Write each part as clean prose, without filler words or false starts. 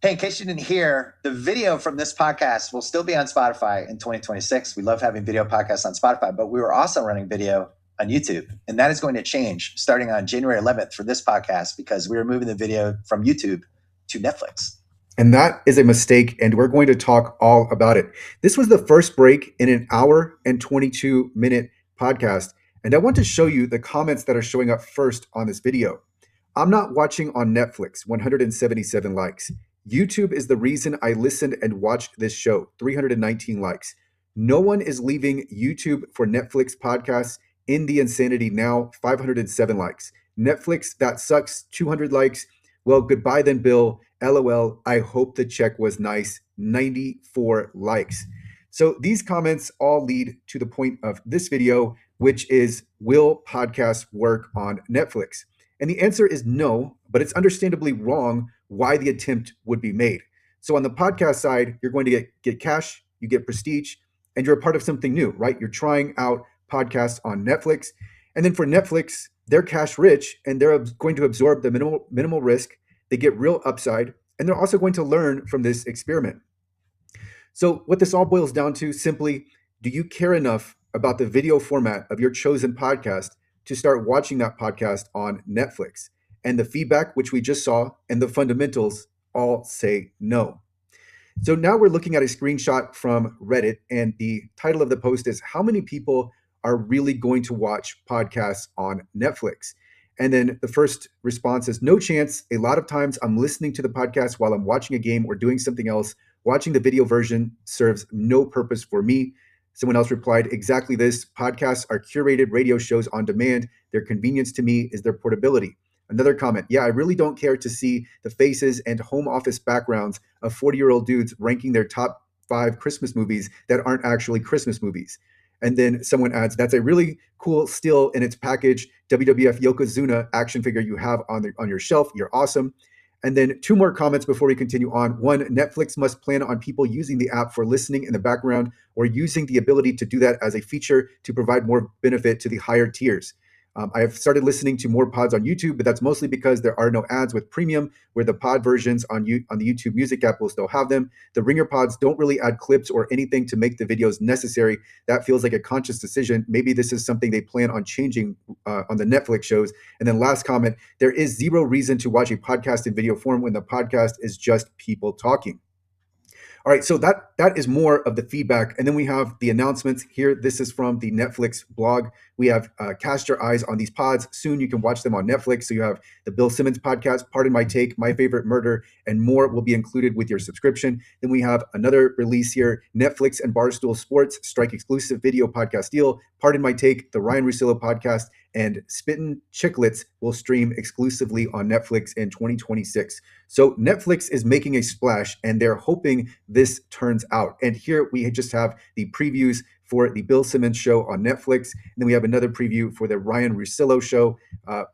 Hey, in case you didn't hear, the video from this podcast will still be on Spotify in 2026. We love having video podcasts on Spotify, but we were also running video on YouTube. And that is going to change starting on January 11th for this podcast because we are moving the video from YouTube to Netflix. And that is a mistake, and we're going to talk all about it. This was the first break in an hour and 22-minute podcast, and I want to show you the comments that are showing up first on this video. I'm not watching on Netflix, 177 likes. YouTube is the reason I listened and watched this show, 319 likes. No one is leaving YouTube for Netflix podcasts. In the Insanity Now, 507 likes. Netflix, that sucks, 200 likes. Well, goodbye then, Bill. LOL, I hope the check was nice. 94 likes. So these comments all lead to the point of this video, which is, will podcasts work on Netflix? And the answer is no, but it's understandably wrong why the attempt would be made. So on the podcast side, you're going to get cash, you get prestige, and you're a part of something new, right? You're trying out podcasts on Netflix. And then for Netflix, they're cash rich and they're going to absorb the minimal risk. They get real upside, and they're also going to learn from this experiment. So what this all boils down to simply, do you care enough about the video format of your chosen podcast to start watching that podcast on Netflix? And the feedback, which we just saw, and the fundamentals all say no. So now we're looking at a screenshot from Reddit, and the title of the post is, how many people are really going to watch podcasts on Netflix? And then the first response is, no chance. A lot of times I'm listening to the podcast while I'm watching a game or doing something else. Watching the video version serves no purpose for me. Someone else replied, exactly this. Podcasts are curated radio shows on demand. Their convenience to me is their portability. Another comment, yeah, I really don't care to see the faces and home office backgrounds of 40-year-old dudes ranking their top 5 Christmas movies that aren't actually Christmas movies. And then someone adds, that's a really cool still in its package WWF Yokozuna action figure you have on your shelf. You're awesome. And then 2 more comments before we continue on. 1, Netflix must plan on people using the app for listening in the background or using the ability to do that as a feature to provide more benefit to the higher tiers. I have started listening to more pods on YouTube, but that's mostly because there are no ads with premium, where the pod versions on the YouTube Music app will still have them. The Ringer pods don't really add clips or anything to make the videos necessary. That feels like a conscious decision. Maybe this is something they plan on changing on the Netflix shows. And then last comment, there is zero reason to watch a podcast in video form when the podcast is just people talking. All right, so that is more of the feedback. And then we have the announcements here. This is from the Netflix blog. We have cast your eyes on these pods. Soon you can watch them on Netflix. So you have the Bill Simmons Podcast, Pardon My Take, My Favorite Murder, and more will be included with your subscription. Then we have another release here, Netflix and Barstool Sports strike exclusive video podcast deal. Pardon My Take, the Ryan Russillo Podcast, and Spitting Chiclets will stream exclusively on Netflix in 2026. So Netflix is making a splash, and they're hoping this turns out. And here we just have the previews for the Bill Simmons show on Netflix. And then we have another preview for the Ryan Russillo show.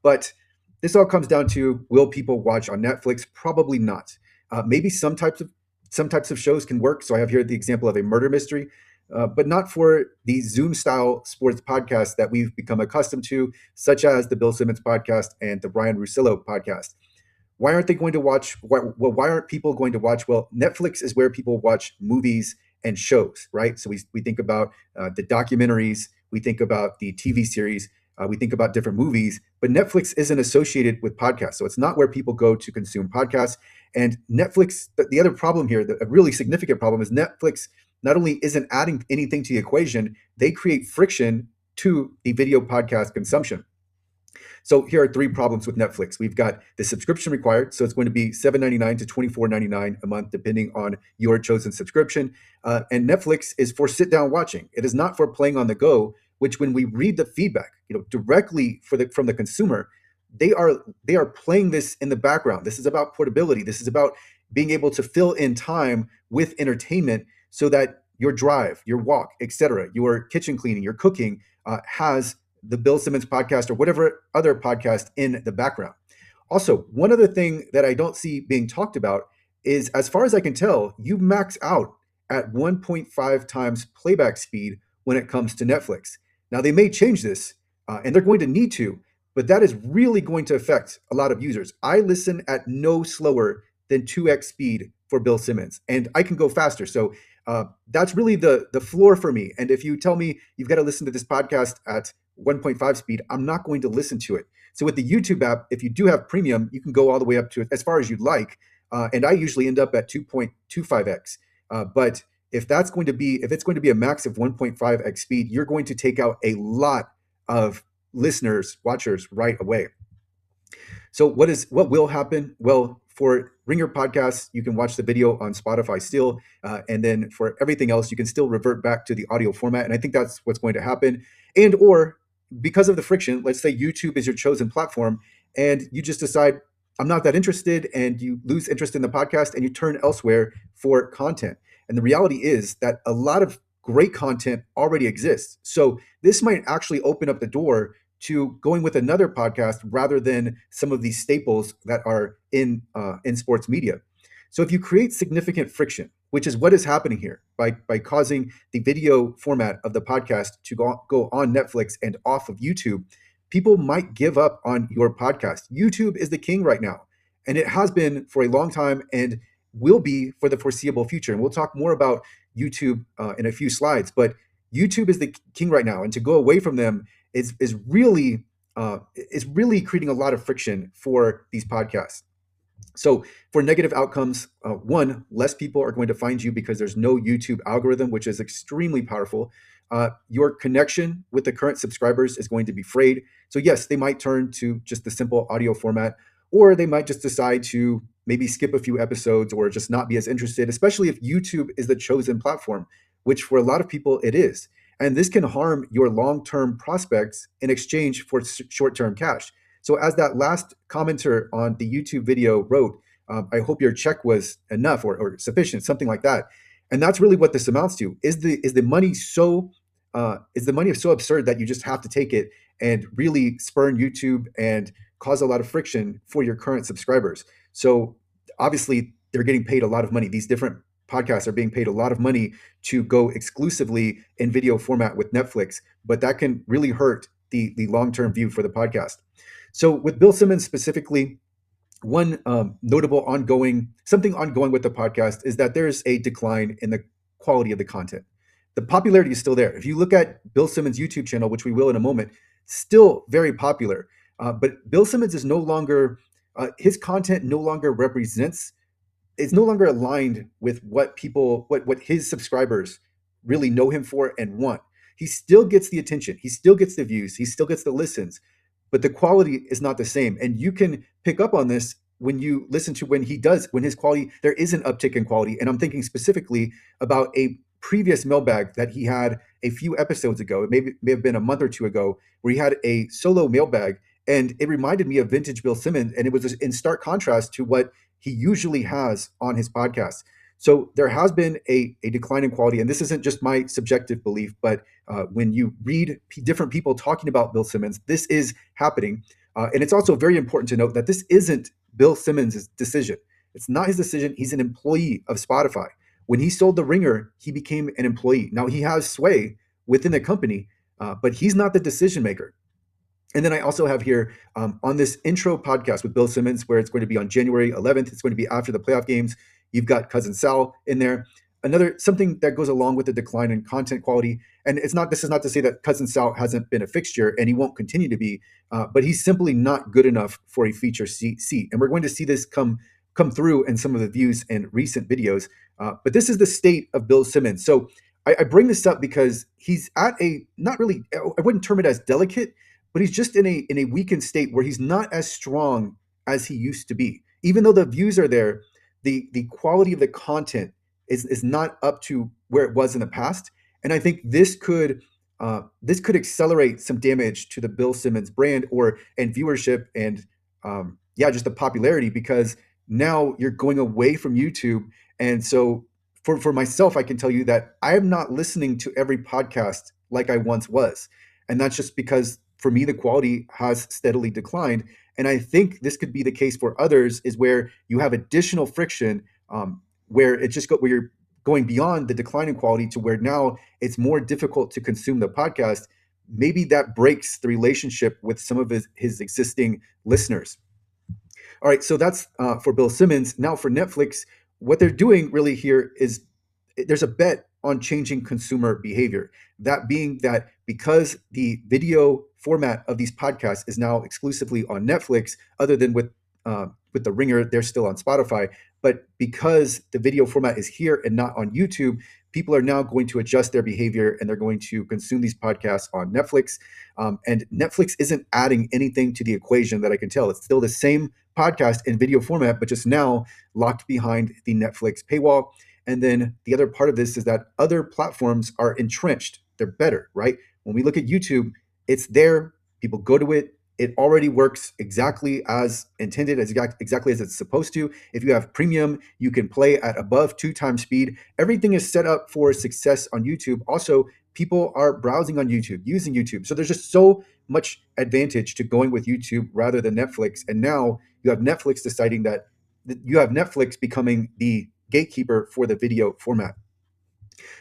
But this all comes down to, will people watch on Netflix? Probably not. Maybe some types of shows can work. So I have here the example of a murder mystery. But not for the Zoom-style sports podcasts that we've become accustomed to, such as the Bill Simmons Podcast and the Ryan Russillo Podcast. Why aren't they going to watch? Why aren't people going to watch? Well, Netflix is where people watch movies and shows, right? So we think about the documentaries, we think about the TV series, we think about different movies, but Netflix isn't associated with podcasts. So it's not where people go to consume podcasts. And Netflix, the other problem here, a really significant problem, is Netflix not only isn't adding anything to the equation, they create friction to the video podcast consumption. So here are 3 problems with Netflix. We've got the subscription required. So it's going to be $7.99 to $24.99 a month, depending on your chosen subscription. And Netflix is for sit-down watching. It is not for playing on the go, which when we read the feedback, directly from the consumer, they are playing this in the background. This is about portability. This is about being able to fill in time with entertainment so that your drive, your walk, etc., your kitchen cleaning, your cooking has the Bill Simmons Podcast or whatever other podcast in the background. Also, one other thing that I don't see being talked about is, as far as I can tell, you max out at 1.5 times playback speed when it comes to Netflix. Now, they may change this, and they're going to need to, but that is really going to affect a lot of users. I listen at no slower than 2x speed for Bill Simmons, and I can go faster. So that's really the floor for me. And if you tell me you've got to listen to this podcast at 1.5 speed, I'm not going to listen to it. So with the YouTube app, if you do have premium, you can go all the way up to as far as you'd like. And I usually end up at 2.25x. But if it's going to be a max of 1.5x speed, you're going to take out a lot of listeners, watchers right away. So what will happen? Well, for Ringer podcasts, you can watch the video on Spotify still, and then for everything else, you can still revert back to the audio format. And I think that's what's going to happen. And or because of the friction, let's say YouTube is your chosen platform, and you just decide I'm not that interested, and you lose interest in the podcast, and you turn elsewhere for content. And the reality is that a lot of great content already exists. So this might actually open up the door to going with another podcast rather than some of these staples that are in sports media. So if you create significant friction, which is what is happening here by causing the video format of the podcast to go on Netflix and off of YouTube, people might give up on your podcast. YouTube is the king right now, and it has been for a long time and will be for the foreseeable future. And we'll talk more about YouTube in a few slides, but YouTube is the king right now, and to go away from them is really creating a lot of friction for these podcasts. So for negative outcomes, one, less people are going to find you because there's no YouTube algorithm, which is extremely powerful. Your connection with the current subscribers is going to be frayed. So yes, they might turn to just the simple audio format, or they might just decide to maybe skip a few episodes or just not be as interested, especially if YouTube is the chosen platform, which for a lot of people it is. And this can harm your long-term prospects in exchange for short-term cash. So as that last commenter on the YouTube video wrote, I hope your check was enough or sufficient, something like that. And that's really what this amounts to. Is the money so absurd that you just have to take it and really spurn YouTube and cause a lot of friction for your current subscribers? So obviously they're getting paid a lot of money. These different podcasts are being paid a lot of money to go exclusively in video format with Netflix, but that can really hurt the long-term view for the podcast. So with Bill Simmons specifically, one something ongoing with the podcast is that there's a decline in the quality of the content. The popularity is still there. If you look at Bill Simmons' YouTube channel, which we will in a moment, still very popular. But Bill Simmons is no longer, his content no longer represents, it's no longer aligned with what his subscribers really know him for and want. He still gets the attention. He still gets the views. He still gets the listens, but the quality is not the same. And you can pick up on this when you listen to when his quality, there is an uptick in quality. And I'm thinking specifically about a previous mailbag that he had a few episodes ago. It may have been a month or two ago, where he had a solo mailbag, and it reminded me of vintage Bill Simmons. And it was in stark contrast to what he usually has on his podcast. So there has been a decline in quality, and this isn't just my subjective belief, but when you read different people talking about Bill Simmons, this is happening. And it's also very important to note that this isn't Bill Simmons' decision. It's not his decision. He's an employee of Spotify. When he sold The Ringer, he became an employee. Now he has sway within the company, but he's not the decision maker. And then I also have here on this intro podcast with Bill Simmons, where it's going to be on January 11th. It's going to be after the playoff games. You've got Cousin Sal in there. Something that goes along with the decline in content quality. And this is not to say that Cousin Sal hasn't been a fixture and he won't continue to be, but he's simply not good enough for a feature seat. And we're going to see this come through in some of the views in recent videos. But this is the state of Bill Simmons. So I bring this up because he's at not really, I wouldn't term it as delicate, but he's just in a weakened state where he's not as strong as he used to be. Even though the views are there, the quality of the content is not up to where it was in the past. And I think this could accelerate some damage to the Bill Simmons brand and viewership and just the popularity, because now you're going away from YouTube. And so for myself, I can tell you that I am not listening to every podcast like I once was. And that's just because for me, the quality has steadily declined. And I think this could be the case for others, is where you have additional friction, where you're going beyond the decline in quality to where now it's more difficult to consume the podcast. Maybe that breaks the relationship with some of his existing listeners. All right, so that's for Bill Simmons. Now for Netflix, what they're doing really here is there's a bet on changing consumer behavior. That being that because the video format of these podcasts is now exclusively on Netflix, other than with the Ringer, they're still on Spotify. But because the video format is here and not on YouTube, people are now going to adjust their behavior and they're going to consume these podcasts on Netflix. And Netflix isn't adding anything to the equation that I can tell. It's still the same podcast in video format, but just now locked behind the Netflix paywall. And then the other part of this is that other platforms are entrenched. They're better, right? When we look at YouTube, it's there. People go to it. It already works exactly as intended, exactly as it's supposed to. If you have premium, you can play at above 2x speed. Everything is set up for success on YouTube. Also, people are browsing on YouTube, using YouTube. So there's just so much advantage to going with YouTube rather than Netflix. And now you have Netflix deciding that you have Netflix becoming the gatekeeper for the video format.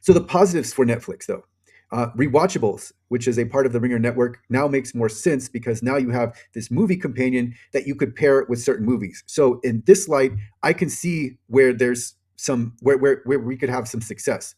So the positives for Netflix, though, Rewatchables, which is a part of the Ringer network, now makes more sense because now you have this movie companion that you could pair with certain movies. So in this light, I can see where there's some where we could have some success.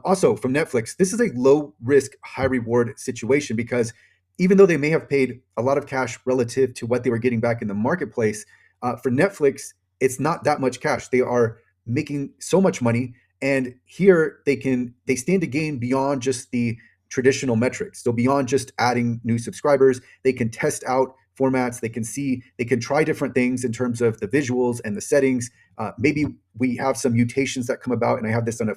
Also from Netflix, this is a low risk, high reward situation because even though they may have paid a lot of cash relative to what they were getting back in the marketplace, for Netflix, it's not that much cash. They are making so much money. And here they stand to gain beyond just the traditional metrics. So beyond just adding new subscribers, they can test out formats. They can try different things in terms of the visuals and the settings. Maybe we have some mutations that come about, and I have this on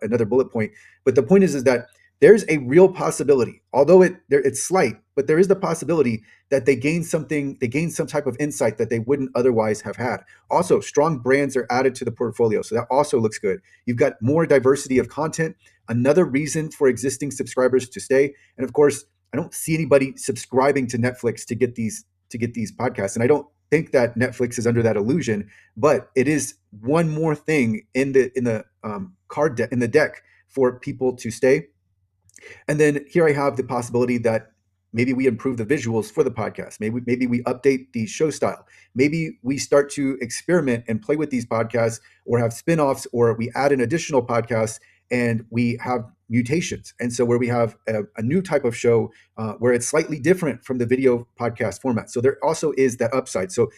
another bullet point. But the point is that there's a real possibility, although it's slight, but there is the possibility that they gain some type of insight that they wouldn't otherwise have had. Also, strong brands are added to the portfolio, so that also looks good. You've got more diversity of content, another reason for existing subscribers to stay. And of course, I don't see anybody subscribing to Netflix to get these podcasts, and I don't think that Netflix is under that illusion. But it is one more thing in the deck for people to stay. And then here I have the possibility that maybe we improve the visuals for the podcast. Maybe we update the show style. Maybe we start to experiment and play with these podcasts or have spinoffs, or we add an additional podcast and we have mutations. And so where we have a new type of show where it's slightly different from the video podcast format. So there also is that upside. So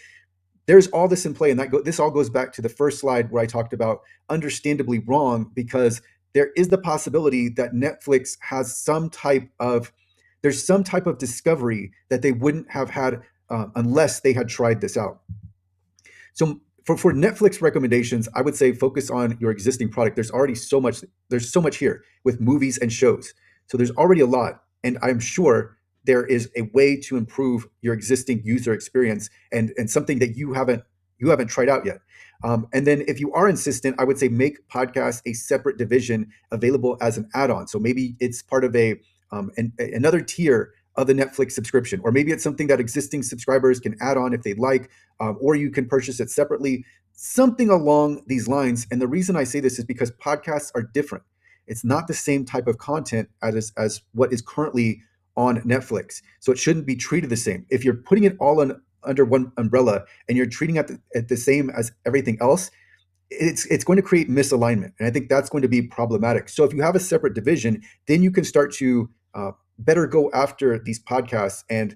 there's all this in play. And this all goes back to the first slide where I talked about understandably wrong, because there is the possibility that Netflix has some type of discovery that they wouldn't have had unless they had tried this out. So for Netflix recommendations, I would say focus on your existing product. There's already so much here with movies and shows. So there's already a lot. And I'm sure there is a way to improve your existing user experience and something that you haven't tried out yet. And then if you are insistent, I would say make podcasts a separate division available as an add-on. So maybe it's part of another tier of the Netflix subscription, or maybe it's something that existing subscribers can add on if they'd like, or you can purchase it separately, something along these lines. And the reason I say this is because podcasts are different. It's not the same type of content as what is currently on Netflix. So it shouldn't be treated the same. If you're putting it all under one umbrella and you're treating it the same as everything else, it's going to create misalignment. And I think that's going to be problematic. So if you have a separate division, then you can start to better go after these podcasts and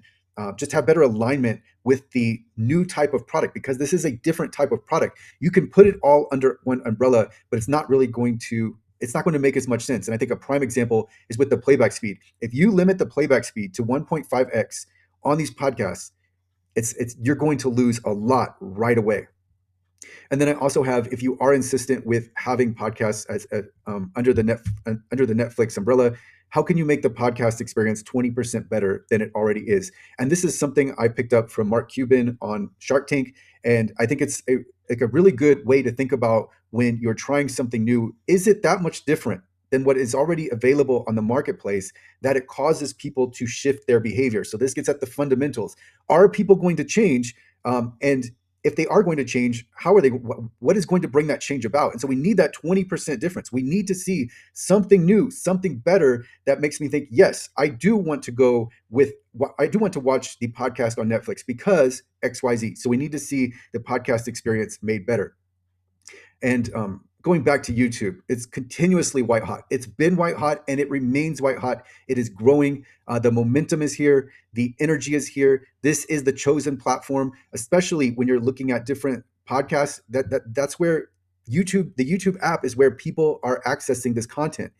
just have better alignment with the new type of product, because this is a different type of product. You can put it all under one umbrella, but it's not going to make as much sense. And I think a prime example is with the playback speed. If you limit the playback speed to 1.5x on these podcasts, you're going to lose a lot right away. And then I also have, if you are insistent with having podcasts as under the Netflix umbrella, how can you make the podcast experience 20% better than it already is? And this is something I picked up from Mark Cuban on Shark Tank, and I think it's a really good way to think about when you're trying something new. Is it that much different than what is already available on the marketplace that it causes people to shift their behavior? So this gets at the fundamentals. Are people going to change? And if they are going to change, how are they? What is going to bring that change about? And so we need that 20% difference. We need to see something new, something better that makes me think, yes, I do want to go with. I do want to watch the podcast on Netflix because XYZ. So we need to see the podcast experience made better. And going back to YouTube, it's continuously white hot. It's been white hot and it remains white hot. It is growing. The momentum is here. The energy is here. This is the chosen platform, especially when you're looking at different podcasts. That's where YouTube, the YouTube app, is where people are accessing this content.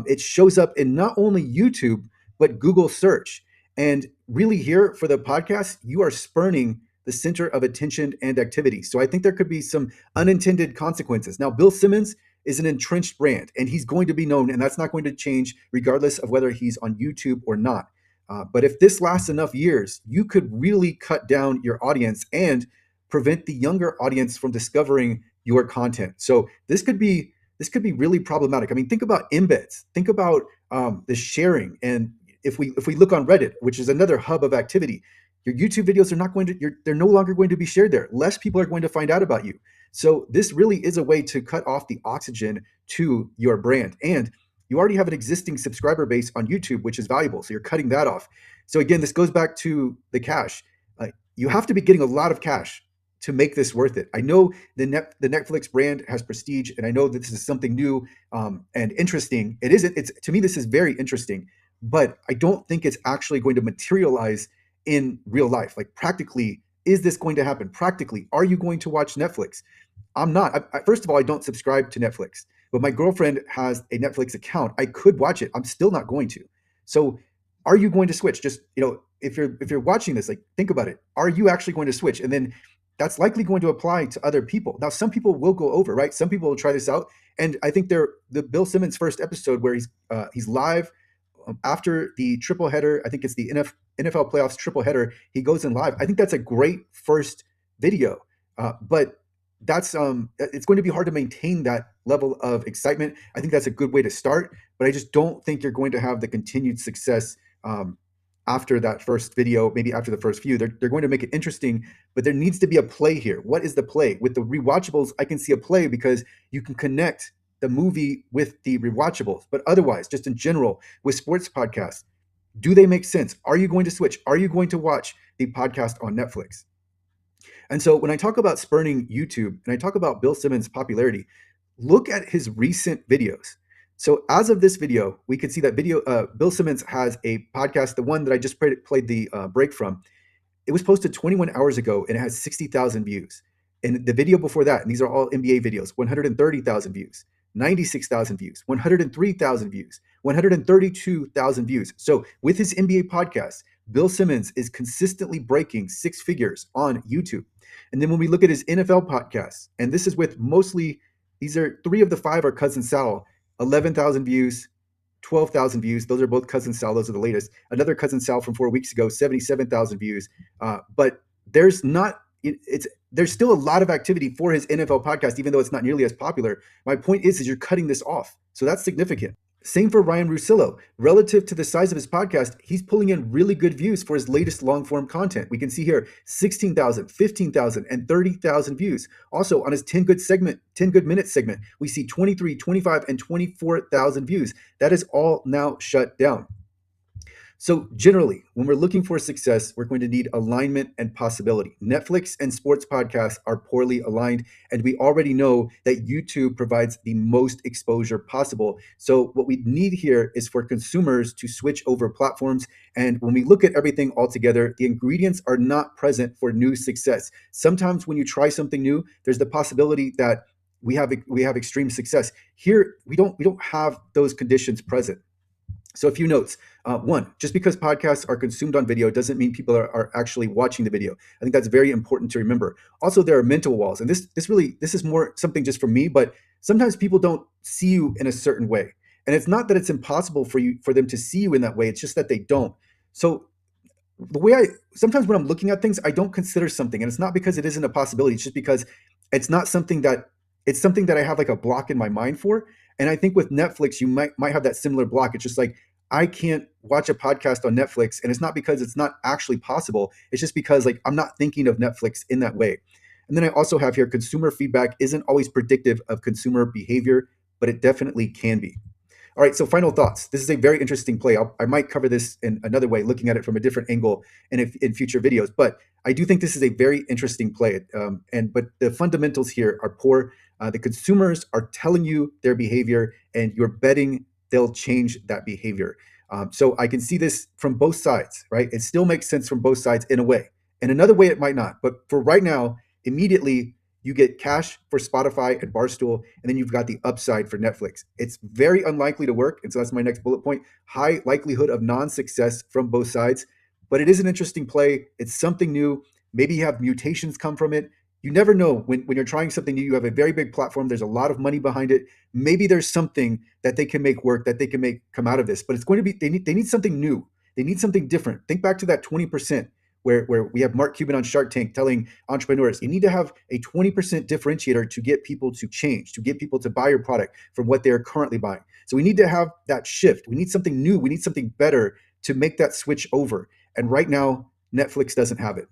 It shows up in not only YouTube but Google search. And really, here for the podcast, you are spurning the center of attention and activity. So I think there could be some unintended consequences. Now, Bill Simmons is an entrenched brand and he's going to be known, and that's not going to change regardless of whether he's on YouTube or not. But if this lasts enough years, you could really cut down your audience and prevent the younger audience from discovering your content. So this could be really problematic. I mean, think about embeds. Think about the sharing. And if we look on Reddit, which is another hub of activity, your YouTube videos are not going to, they're no longer going to be shared there. Less people are going to find out about you. So this really is a way to cut off the oxygen to your brand. And you already have an existing subscriber base on YouTube, which is valuable. So you're cutting that off. So again, this goes back to the cash. You have to be getting a lot of cash to make this worth it. I know the Netflix brand has prestige, and I know that this is something new and interesting. It isn't. It's, to me, this is very interesting, but I don't think it's actually going to materialize in real life. Like, practically, is this going to happen? Practically, are you going to watch Netflix? I'm not. First of all, I don't subscribe to Netflix, but my girlfriend has a Netflix account. I could watch it. I'm still not going to. So are you going to switch? Just, if you're watching this, like, think about it. Are you actually going to switch? And then that's likely going to apply to other people. Now, some people will go over, right? Some people will try this out. And I think the Bill Simmons first episode where he's live after the triple header, I think it's the NFL playoffs triple header, he goes in live. I think that's a great first video, but that's it's going to be hard to maintain that level of excitement. I think that's a good way to start, but I just don't think you're going to have the continued success after that first video, maybe after the first few. They're going to make it interesting, but there needs to be a play here. What is the play? With the Rewatchables, I can see a play because you can connect the movie with the Rewatchables. But otherwise, just in general, with sports podcasts, do they make sense? Are you going to switch? Are you going to watch the podcast on Netflix? And so when I talk about spurning YouTube and I talk about Bill Simmons' popularity, look at his recent videos. So as of this video, we can see that Bill Simmons has a podcast, the one that I just played the break from. It was posted 21 hours ago and it has 60,000 views. And the video before that, and these are all NBA videos, 130,000 views. 96,000 views, 103,000 views, 132,000 views. So with his NBA podcast, Bill Simmons is consistently breaking six figures on YouTube. And then when we look at his NFL podcasts, and this is with mostly, these are 3 of the 5 are Cousin Sal, 11,000 views, 12,000 views. Those are both Cousin Sal. Those are the latest. Another Cousin Sal from 4 weeks ago, 77,000 views. But there's still a lot of activity for his NFL podcast, even though it's not nearly as popular. My point is you're cutting this off. So that's significant. Same for Ryan Russillo. Relative to the size of his podcast, he's pulling in really good views for his latest long-form content. We can see here 16,000, 15,000, and 30,000 views. Also on his 10 good minutes segment, we see 23, 25, and 24,000 views. That is all now shut down. So generally, when we're looking for success, we're going to need alignment and possibility. Netflix and sports podcasts are poorly aligned, and we already know that YouTube provides the most exposure possible. So what we need here is for consumers to switch over platforms. And when we look at everything all together, the ingredients are not present for new success. Sometimes when you try something new, there's the possibility that we have extreme success. Here, we don't have those conditions present. So a few notes. One, just because podcasts are consumed on video doesn't mean people are actually watching the video. I think that's very important to remember. Also, there are mental walls. And this is more something just for me, but sometimes people don't see you in a certain way. And it's not that it's impossible for them to see you in that way. It's just that they don't. So the way sometimes when I'm looking at things, I don't consider something. And it's not because it isn't a possibility. It's just because it's not something that I have like a block in my mind for. And I think with Netflix, you might have that similar block. It's just like, I can't watch a podcast on Netflix. And it's not because it's not actually possible. It's just because like I'm not thinking of Netflix in that way. And then I also have here consumer feedback isn't always predictive of consumer behavior, but it definitely can be. All right, so final thoughts. This is a very interesting play. I might cover this in another way, looking at it from a different angle in future videos. But I do think this is a very interesting play. But the fundamentals here are poor. The consumers are telling you their behavior, and you're betting they'll change that behavior. So I can see this from both sides, right? It still makes sense from both sides in a way. In another way, it might not. But for right now, immediately, you get cash for Spotify and Barstool, and then you've got the upside for Netflix. It's very unlikely to work. And so that's my next bullet point. High likelihood of non-success from both sides. But it is an interesting play. It's something new. Maybe you have mutations come from it. You never know when you're trying something new. You have a very big platform. There's a lot of money behind it. Maybe there's something that they can make work, that they can make come out of this. But it's going to be, they need something new. They need something different. Think back to that 20%. Where we have Mark Cuban on Shark Tank telling entrepreneurs, you need to have a 20% differentiator to get people to change, to get people to buy your product from what they're currently buying. So we need to have that shift. We need something new. We need something better to make that switch over. And right now, Netflix doesn't have it.